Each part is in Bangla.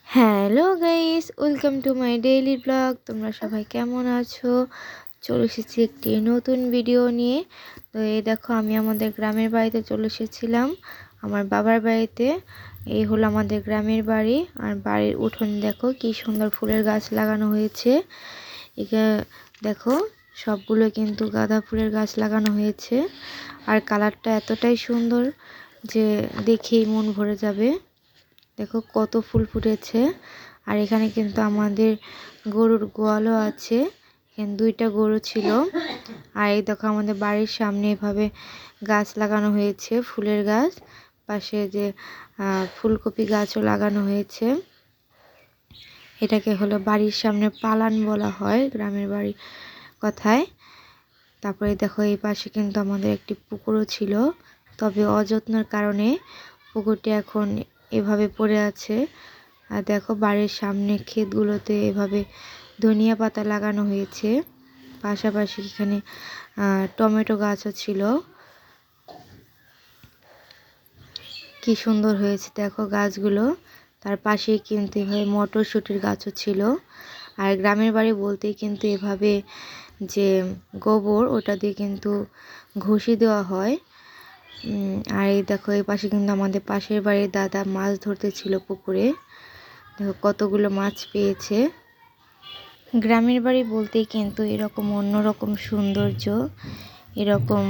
Hello guys, welcome to my daily blog. তোমরা সবাই কেমন আছো? চলে এসেছি একটি নতুন ভিডিও নিয়ে। তো এই দেখো, আমি আমাদের গ্রামের বাড়িতে চলে এসেছিলাম, আমার বাবার বাড়িতে। এই হলো আমাদের গ্রামের বাড়ি। আর বাড়ির উঠোন দেখো কি সুন্দর ফুলের গাছ লাগানো হয়েছে। এখানে দেখো, সবগুলো কিন্তু গাঁদা ফুলের গাছ লাগানো হয়েছে। আর কালারটা এতটাই সুন্দর যে দেখেই মন ভরে যাবে। দেখো কত ফুল ফুটেছে। আর এখানে কিন্তু আমাদের গরুর গোয়ালও আছে। এখানে 2টা গরু ছিল। আর এই দেখো, আমাদের বাড়ির সামনে এভাবে গাছ লাগানো হয়েছে, ফুলের গাছ। পাশে যে ফুলকপি গাছও লাগানো হয়েছে। এটাকে হলো বাড়ির সামনে পালান বলা হয় গ্রামের বাড়ি কথায়। তারপরে দেখো, এই পাশে কিন্তু আমাদের একটি পুকুরও ছিল, তবে অযত্নের কারণে পুকুরটি এখন এভাবে পড়ে আছে। আর দেখো, বাড়ির সামনে ক্ষেতগুলোতে এভাবে ধনিয়া পাতা লাগানো হয়েছে। পাশাপাশি এখানে টমেটো গাছও ছিল। কি সুন্দর হয়েছে দেখো গাছগুলো। তার পাশেই কিন্তু এভাবে মটরশুঁটির গাছও ছিল। আর গ্রামের বাড়ি বলতেই কিন্তু এভাবে যে গোবর, ওটা দিয়ে কিন্তু ঘষি দেওয়া হয়। আর এই দেখো, এই পাশে কিন্তু আমাদের পাশের বাড়ির দাদা মাছ ধরতে ছিল পুকুরে। দেখো কতগুলো মাছ পেয়েছে। গ্রামের বাড়ি বলতেই কিন্তু এরকম অন্যরকম সৌন্দর্য, এরকম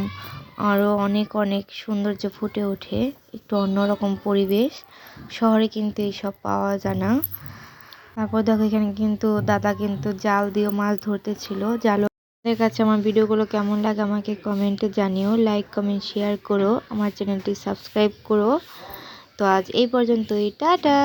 আরও অনেক অনেক সৌন্দর্য ফুটে ওঠে। একটু অন্যরকম পরিবেশ, শহরে কিন্তু এইসব পাওয়া যায় না। তারপর দেখো, এখানে কিন্তু দাদা কিন্তু জাল দিয়ে মাছ ধরতে ছিল। আপনাদের কাছে আমার ভিডিওগুলো কেমন লাগে আমাকে কমেন্টে জানিও। লাইক, কমেন্ট, শেয়ার করো, আমার চ্যানেলটি সাবস্ক্রাইব করো। তো আজ এই পর্যন্তই, টাটা।